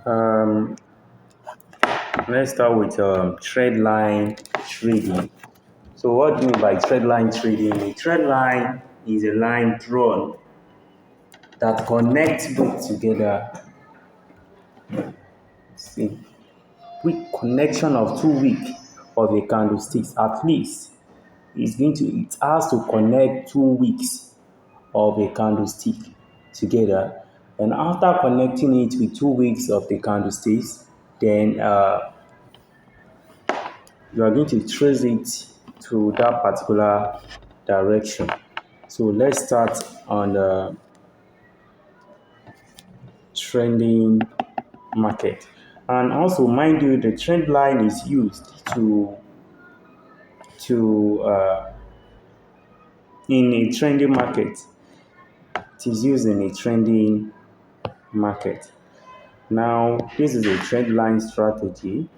Um, let's start with trend line trading. So, what do you mean by trend line trading? A trend line is a line drawn that connects both together. See, with connection of 2 week of a candlesticks at least. It has to connect 2 weeks of a candlestick together. And after connecting it with 2 weeks of the candlesticks, then you are going to trace it to that particular direction. So let's start on the trending market. And also, mind you, the trend line is used to in a trending market. It is used in a trending market. Now, this is a trend line strategy.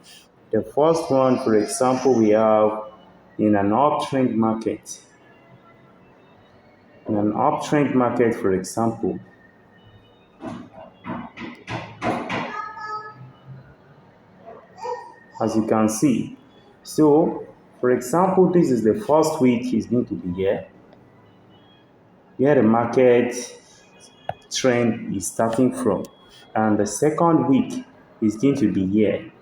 The first one, for example, we have in an uptrend market. In an uptrend market, for example, as you can see. So, for example, this is the first week is going to be here, where the market trend is starting from. And the second week is going to be here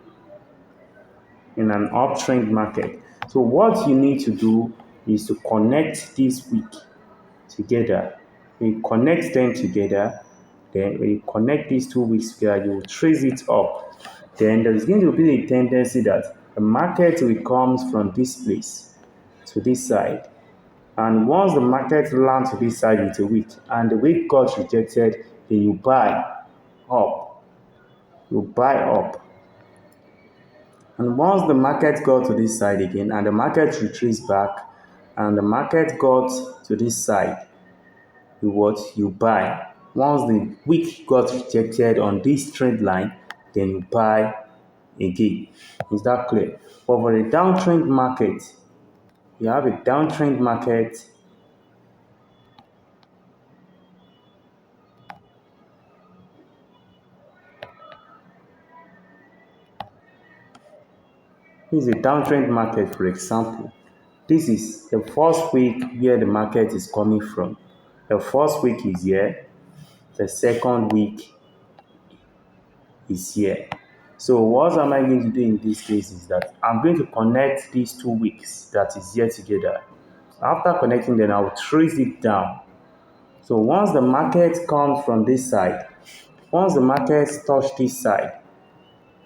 in an uptrend market. So what you need to do is to connect this week together. When you connect them together, then when you connect these 2 weeks together, you will trace it up. Then there is going to be a tendency that the market will come from this place to this side. And once the market lands to this side with a week and the week got rejected, then you buy up. You buy up. And once the market got to this side again and the market retraced back and the market got to this side, you buy. Once the week got rejected on this trend line, then you buy again. Is that clear? But for a downtrend market, you have a downtrend market. This is a downtrend market, for example. This is the first week where the market is coming from. The first week is here. The second week is here. So what am I going to do in this case is that I'm going to connect these 2 weeks that is here together. After connecting them, I will trace it down. So once the market comes from this side, once the market touch this side,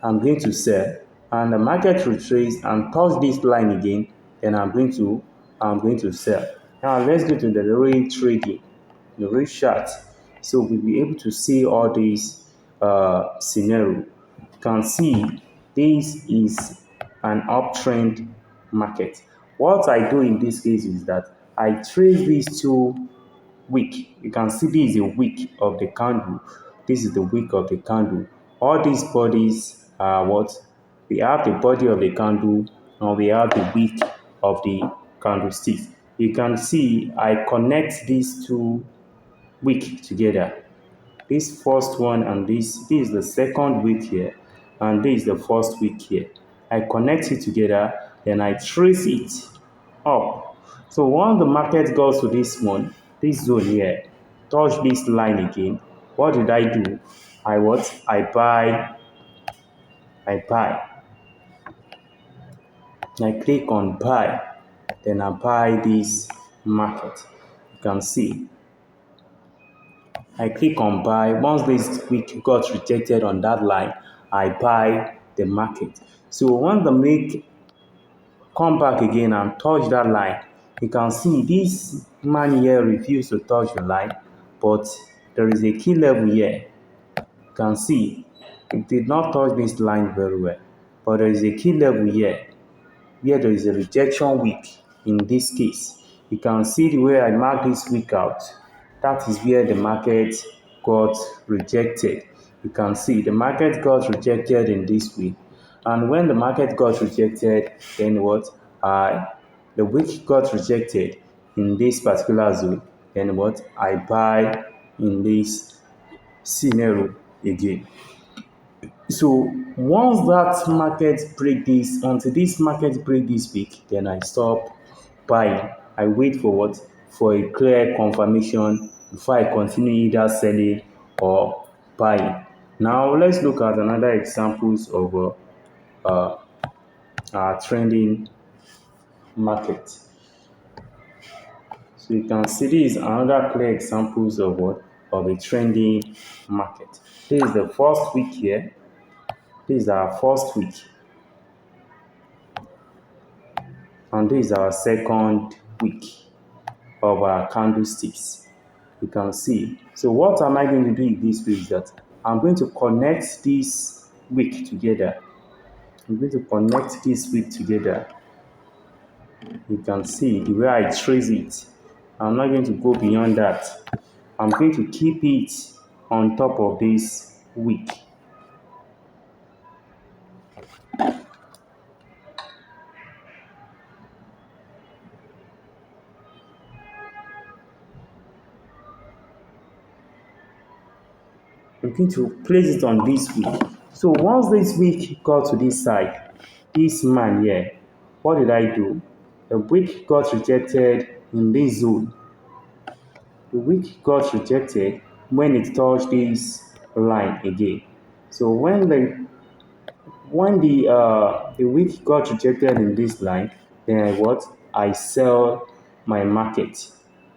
I'm going to sell. And the market retrace and touch this line again, then I'm going to sell. Now let's go to the real trading, the real chart. So we'll be able to see all these scenario. You can see this is an uptrend market. What I do in this case is that I trace these 2 week. You can see this is a week of the candle. This is the week of the candle. All these bodies are what? We have the body of the candle and we have the week of the candlestick. You can see I connect these 2 week together. This first one and this is the second week here and this is the first week here. I connect it together, then I trace it up. So once the market goes to this one, this zone here, touch this line again, what did I do? I buy. I click on buy, then I buy this market. You can see. I click on buy. Once this week got rejected on that line, I buy the market. So once the make come back again and touch that line, you can see this man here refused to touch the line, but there is a key level here. You can see it did not touch this line very well, but there is a key level here where there is a rejection week. In this case, you can see the way I mark this week out. That is where the market got rejected. You can see the market got rejected in this week. And when the market got rejected, then what? The week got rejected in this particular zone. Then what? I buy in this scenario again. So once that market break this, until this market break this week, then I stop buying. I wait for what? For a clear confirmation before I continue either selling or buying. Now let's look at another examples of trending market. So you can see this is another clear examples of what? Of a trending market. This is the first week here. This is our first week. And this is our second week of our candlesticks. You can see. So what am I going to do in this week is that I'm going to connect this week together. I'm going to connect this week together. You can see the way I trace it. I'm not going to go beyond that. I'm going to keep it on top of this week. I'm going to place it on this week. So once this week got to this side, this man here, what did I do? The week got rejected in this zone. The week got rejected when it touched this line again. So when the week got rejected in this line, then I sell my market.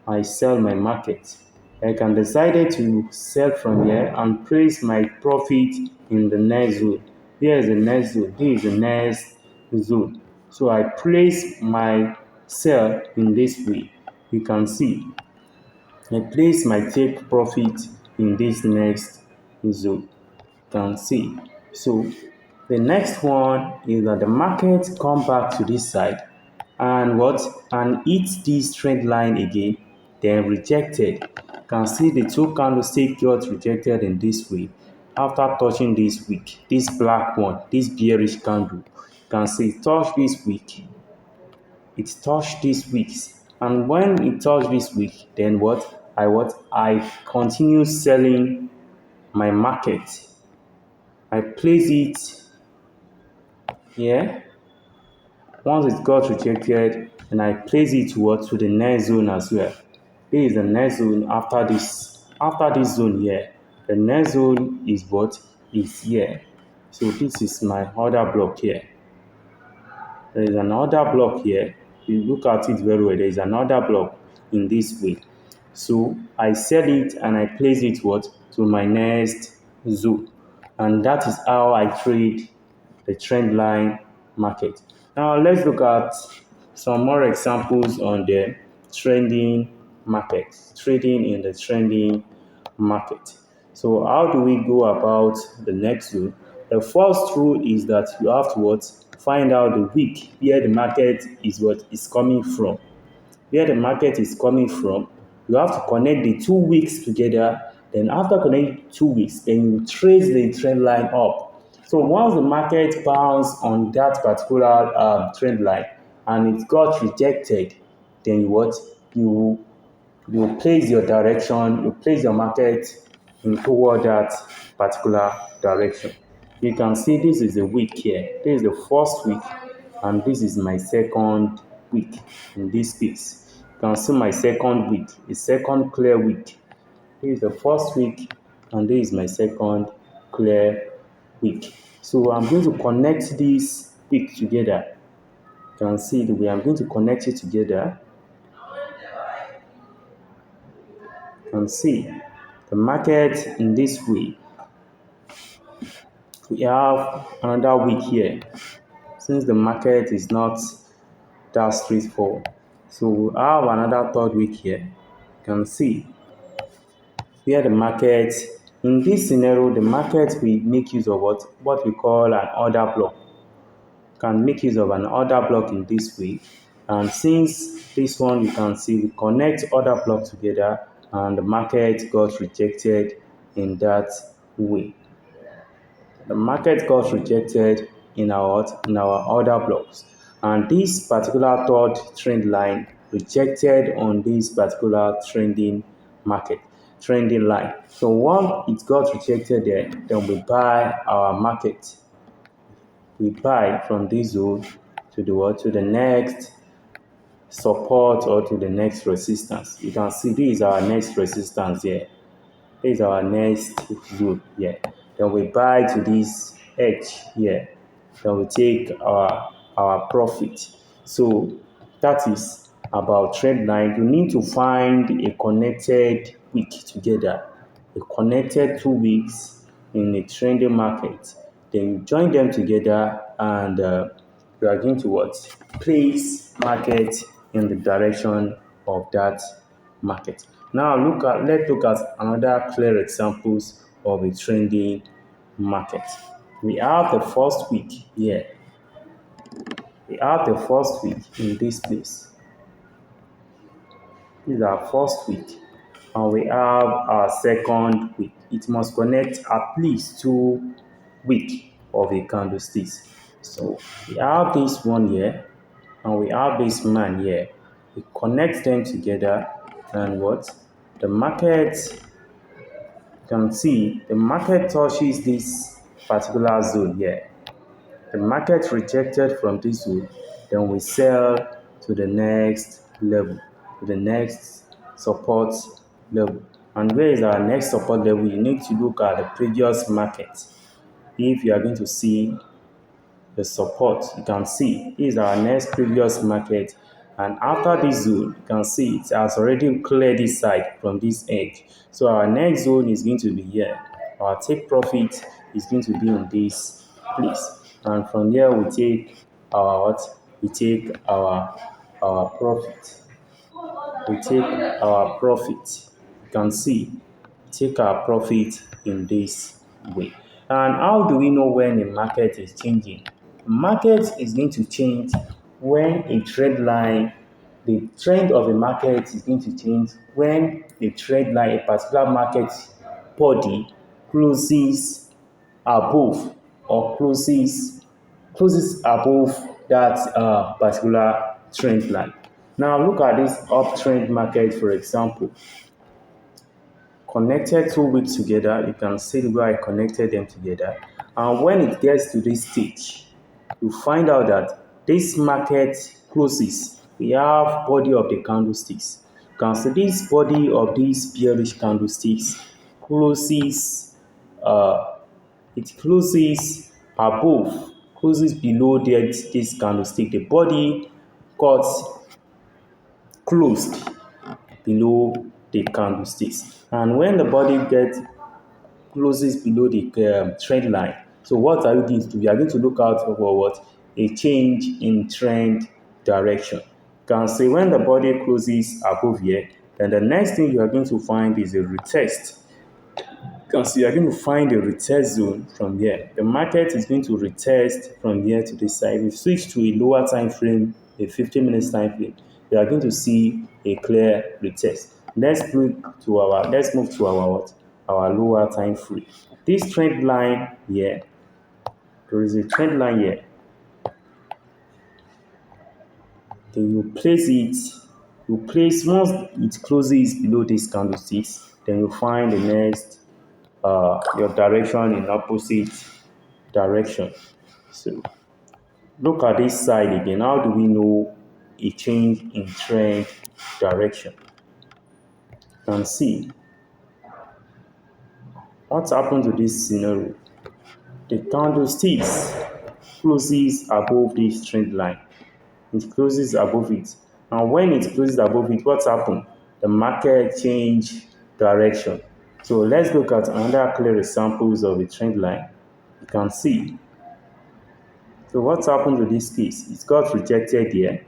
I sell my market. I can decide to sell from here and place my profit in the next zone. Here is the next zone. This is the next zone. So I place my sell in this way. You can see I place my take profit in this next zone. You can see. So the next one is that the market come back to this side and hit this trend line again, then rejected. You can see the two candlestick got rejected in this way after touching this wick, this black one, this bearish candle. You can see it touched this wick, it touched this wick, and when it touched this wick, then I continue selling my market. I place it here. Once it got rejected, and I place it to the next zone as well. This is the next zone after this. After this zone here, the next zone is what is here. So this is my other block here. There is another block here. You look at it very well. There is another block in this way. So I sell it and I place it to my next zone. And that is how I trade the trend line market. Now let's look at some more examples on the trending market, trading in the trending market. So how do we go about the next rule? The first rule is that you have to find out the week where the market is coming from. Where the market is coming from, you have to connect the 2 weeks together. Then after connecting 2 weeks, then you trace the trend line up. So once the market bounced on that particular trend line and it got rejected, then you you place your direction, you place your market in toward that particular direction. You can see this is a week here. This is the first week, and this is my second week in this piece. You can see my second week, a second clear week. This is the first week, and this is my second clear week. So I'm going to connect this week together. You can see the way I'm going to connect it together. You can see the market in this way. We have another week here since the market is not that straightforward. So we have another third week here. You can see where the market, in this scenario, the market will make use of what we call an order block. Can make use of an order block in this way. And since this one you can see we connect order block together and the market got rejected in that way. The market got rejected in our order blocks, and this particular third trend line rejected on this particular trending market. trending line. So once it got rejected there, then we buy our market. We buy from this zone to the what? To the next support or to the next resistance. You can see this is our next resistance here. This is our next zone here. Then we buy to this edge here. Then we take our profit. So that is about trend line. You need to find a connected wick together, a connected 2 wicks in a trending market. Then you join them together and you are going to what? Place market in the direction of that market. Now let's look at another clear examples of a trending market. We have the first week here. We have the first week in this place. This is our first week. And we have our second week. It must connect at least 2 weeks of a candlesticks. So we have this one here and we have this man here. We connect them together and what? The market, you can see the market touches this particular zone here. The market rejected from this zone, then we sell to the next level, to the next support level. And where is our next support level? You need to look at the previous market. If you are going to see the support, you can see is our next previous market, and after this zone you can see it has already cleared this side from this edge. So our next zone is going to be here. Our take profit is going to be in this place, and from here we take our what? We take our profit. We take our profit. You can see take our profit in this way. And how do we know when the market is changing? The market is going to change when a trend line, the trend of the market is going to change when the trend line, a particular market body closes above or closes above that particular trend line. Now look at this uptrend market, for example. Connected 2 weeks together, you can see where I connected them together. And when it gets to this stage, you find out that this market closes. We have body of the candlesticks. You can see this body of these bearish candlesticks closes, it closes above, closes below this candlestick. The body got closed below the candlesticks. And when the body gets closes below the trend line, so what are you going to do? You are going to look out for what? A change in trend direction. You can see when the body closes above here, then the next thing you are going to find is a retest. Because you are going to find a retest zone from here. The market is going to retest from here to this side. We switch to a lower time frame, a 15 minutes time frame. You are going to see a clear retest. Let's move to our what? Our lower time frame. This trend line here, there is a trend line here. Then you place it. You place once it closes below this candlesticks, then you find the next your direction in opposite direction. So look at this side again. How do we know a change in trend direction? You can see what happened to this scenario. The candlesticks closes above this trend line. It closes above it. And when it closes above it, what happened? The market change direction. So let's look at another clear examples of a trend line. You can see. So what happened to this case? It got rejected here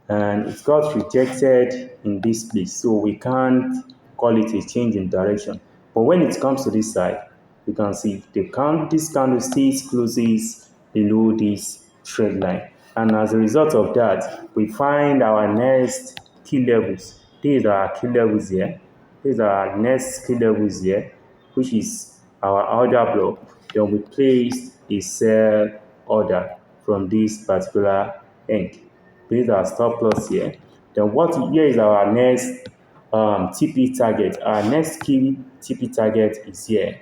and it got rejected in this place. So we can't call it a change in direction. But when it comes to this side, you can see this candlestick closes below this trend line. And as a result of that, we find our next key levels. These are our key levels here. These are our next key levels here, which is our order block. Then we place a sell order from this particular end. These are stop loss here. Then here is our next TP target. Our next key TP target is here.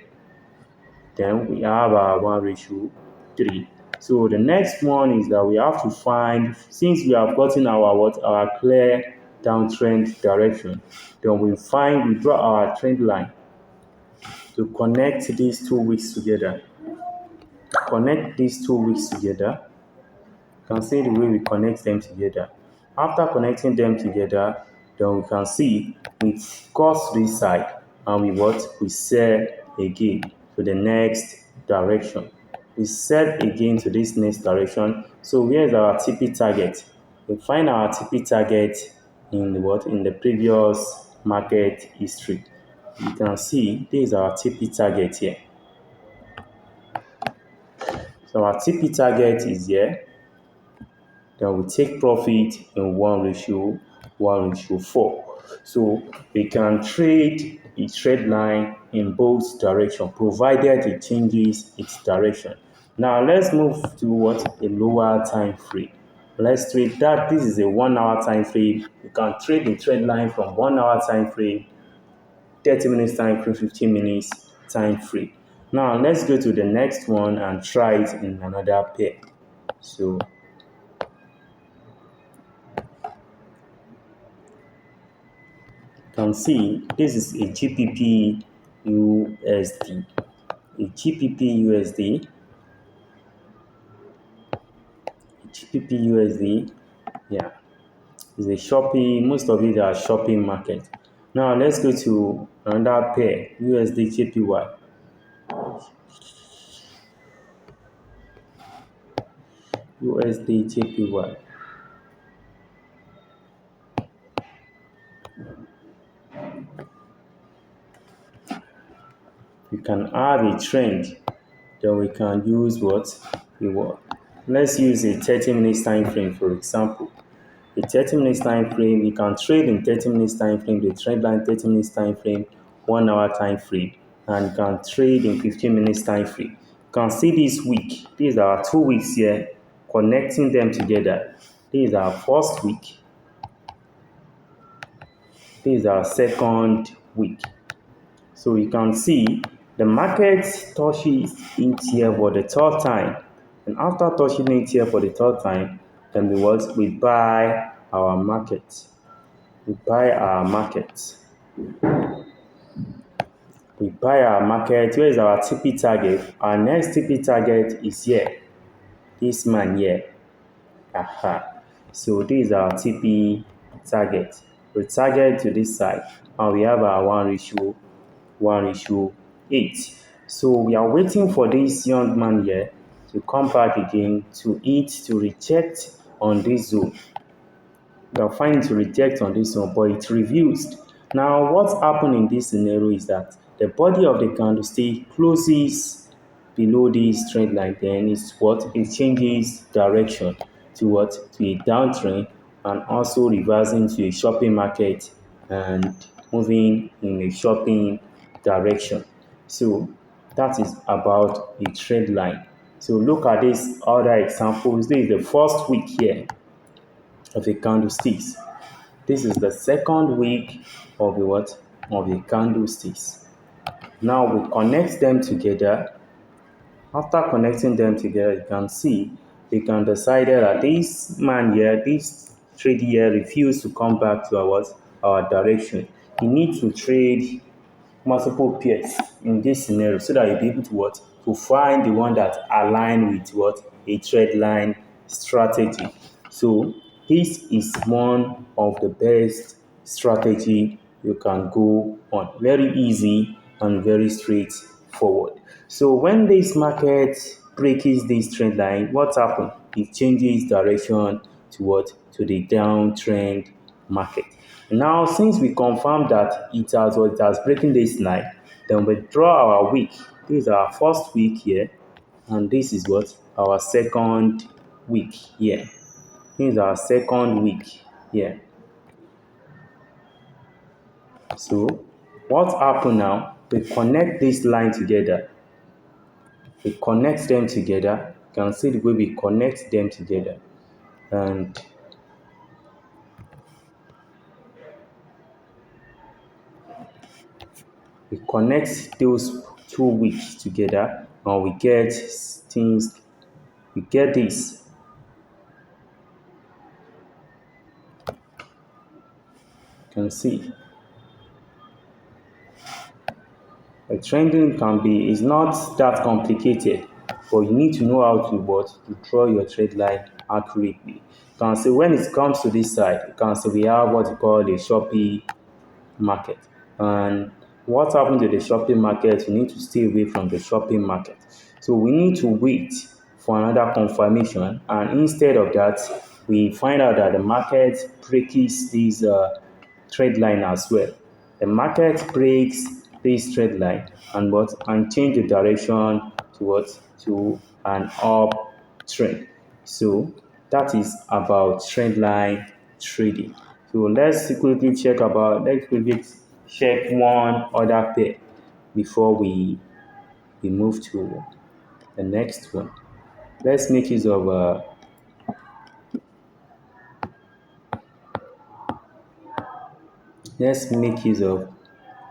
Then we have our 1:3. So the next one is that we have to find, since we have gotten our clear downtrend direction, then we draw our trend line to connect these 2 weeks together. Connect these 2 weeks together. You can see the way we connect them together. After connecting them together, then we can see it goes to this side and we sell again to the next direction. We sell again to this next direction. So where is our TP target? We find our TP target in the previous market history. You can see this is our TP target here. So our TP target is here. Then we take profit in 1:4. So we can trade a trade line in both directions, provided it changes its direction. Now let's move to a lower time frame. Let's trade that. This is a 1 hour time frame. You can trade the trade line from 1 hour time frame, 30 minutes time frame, 15 minutes time frame. Now let's go to the next one and try it in another pair. So can see this is a GPP USD. A GPP USD. GPP USD. Yeah. It's a shopping, most of it are shopping market. Now let's go to another pair, USD JPY. USD JPY. We can have a trend, then we can use let's use a 30 minutes time frame, for example. A 30 minutes time frame, you can trade in 30 minutes time frame, the trend line 30 minutes time frame, 1 hour time frame, and you can trade in 15 minutes time frame. You can see this week, these are 2 weeks here, connecting them together. This is our first week. This is our second week. So you can see the market touches it here for the third time. And after touching it here for the third time, then we buy our market. We buy our market. We buy our market. Where is our TP target? Our next TP target is here. This man here. Aha. So this is our TP target. We target to this side. And we have our 1:8. So we are waiting for this young man here to come back again to reject on this zone. We are finding to reject on this one, but it reversed. Now, what's happened in this scenario is that the body of the candlestick closes below this trend line, then it changes direction to a downtrend, and also reversing to a shopping market and moving in a shopping direction. So that is about a trend line. So look at these other examples. This is the first week here of a candlesticks. This is the second week of the candlesticks. Now we connect them together. After connecting them together, you can see we can decide that this man here, this trade here, refused to come back to our direction. You need to trade multiple pairs in this scenario so that you'll be able to find the one that align with a trade line strategy. So this is one of the best strategy you can go on. Very easy and very straightforward. So when this market breaks this trend line, what happens? It changes direction to the downtrend market. Now, since we confirmed that it has breaking this line, then we draw our week. This is our first week here, and this is our second week here. This is our second week here. So, what happened now? We connect this line together. We connect them together. You can see the way we connect them together, and We connect those 2 weeks together and we get things, we get this. You can see a trending can be is not that complicated, but you need to know how to what to draw your trade line accurately. You can see when it comes to this side, you can see we have what you call a Shopee market. And what happened to the shopping market? We need to stay away from the shopping market. So we need to wait for another confirmation. And instead of that, we find out that the market breaks this trade line as well. The market breaks this trade line and what and change the direction to what to an uptrend. So that is about trend line trading. So let's quickly check one other pair before we move to the next one. Let's make use of let's make use of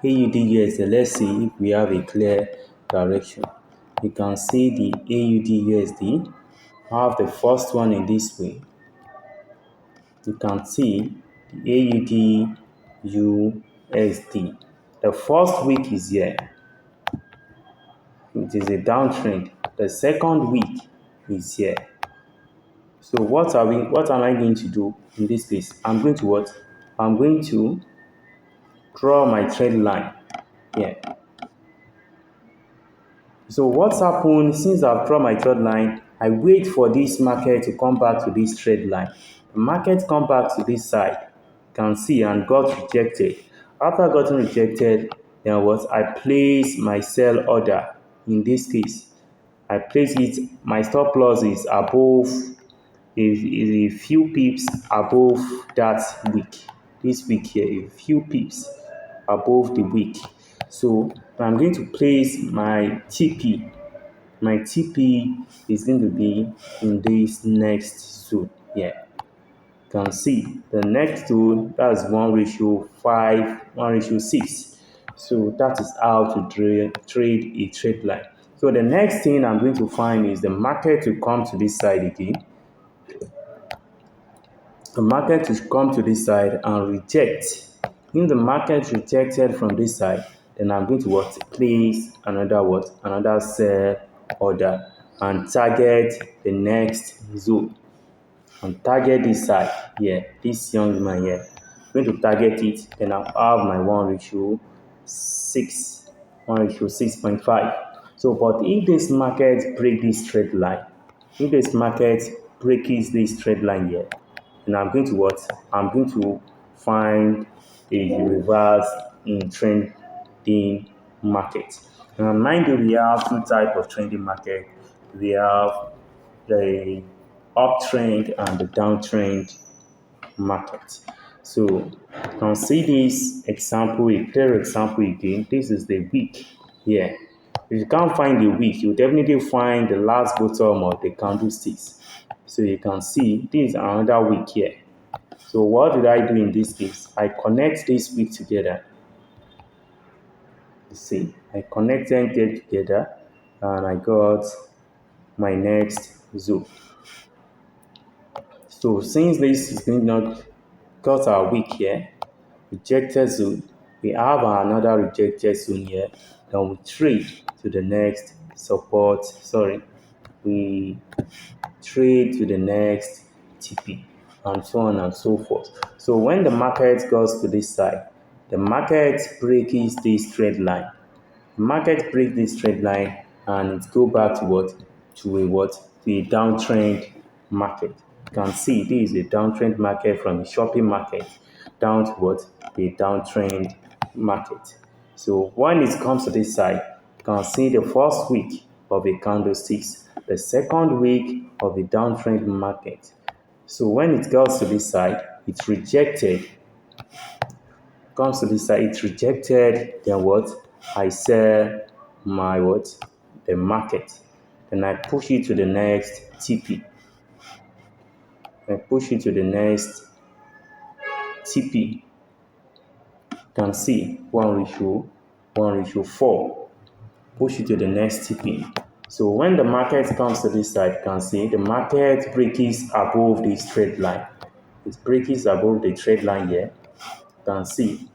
AUD USD. Let's see if we have a clear direction. You can see the AUD USD. I have the first one in this way. You can see the AUD USD. The first week is here. It is a downtrend. The second week is here. So what am I going to do in this case? I'm going to what? I'm going to draw my trend line here. So what's happened since I've drawn my trend line, I wait for this market to come back to this trend line. The market come back to this side, you can see, and got rejected. After getting rejected, then what? I place my sell order. In this case, I place it, my stop loss is above, is a few pips above that week. This week here, a few pips above the week. So I'm going to place my TP. My TP is going to be in this next zone here. You can see the next zone, that's 1:5, 1:6. So that is how to trade a trade line. So the next thing I'm going to find is the market to come to this side again. The market will come to this side and reject. If the market rejected from this side, then I'm going to what? Place another what? Another sell order and target the next zone. And target this side here, this young man here. I'm going to target it, then I'll have my 1:6, 1:6.5. So, but if this market break this trend line, if this market breaks this trend line here, then I'm going to what? I'm going to find a reverse in trending market. And mind you, we have two types of trending market. We have the uptrend and the downtrend market. So you can see this example, a clear example again. This is the week here. If you can't find the week, you definitely find the last bottom of the candlesticks. So you can see this is another week here. So what did I do in this case? I connect this week together. You see, I connected them together and I got my next zone. So since this is not got our week here, rejected zone, we have another rejected zone here. Then we trade to the next support. Sorry, we trade to the next TP and so on and so forth. So when the market goes to this side, the market breaks this trend line. The market breaks this trend line and it go back to what? To a what? To a downtrend market. You can see this is a downtrend market from the shopping market down to what? A downtrend market. So when it comes to this side, you can see the first week of a candlesticks, the second week of a downtrend market. So when it goes to this side, it's rejected. Comes to this side, it's rejected. Then what? I sell my what? The market. Then I push it to the next TP. I push it to the next TP. You can see 1:6. 1:4. Push it to the next tipping. So when the market comes to this side, you can see the market breaks above this trade line. It breaks above the trade line here. You can see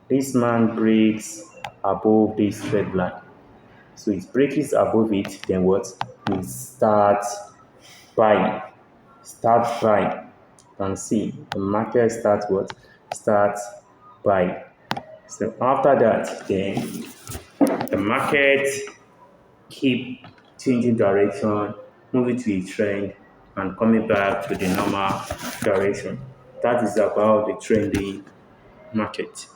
this man breaks above this trade line. So it breaks above it, then what? We start buying. Start buying. You can see the market starts what? Start buying. So after that, then the market keep changing direction, moving to a trend, and coming back to the normal direction. That is about the trending market.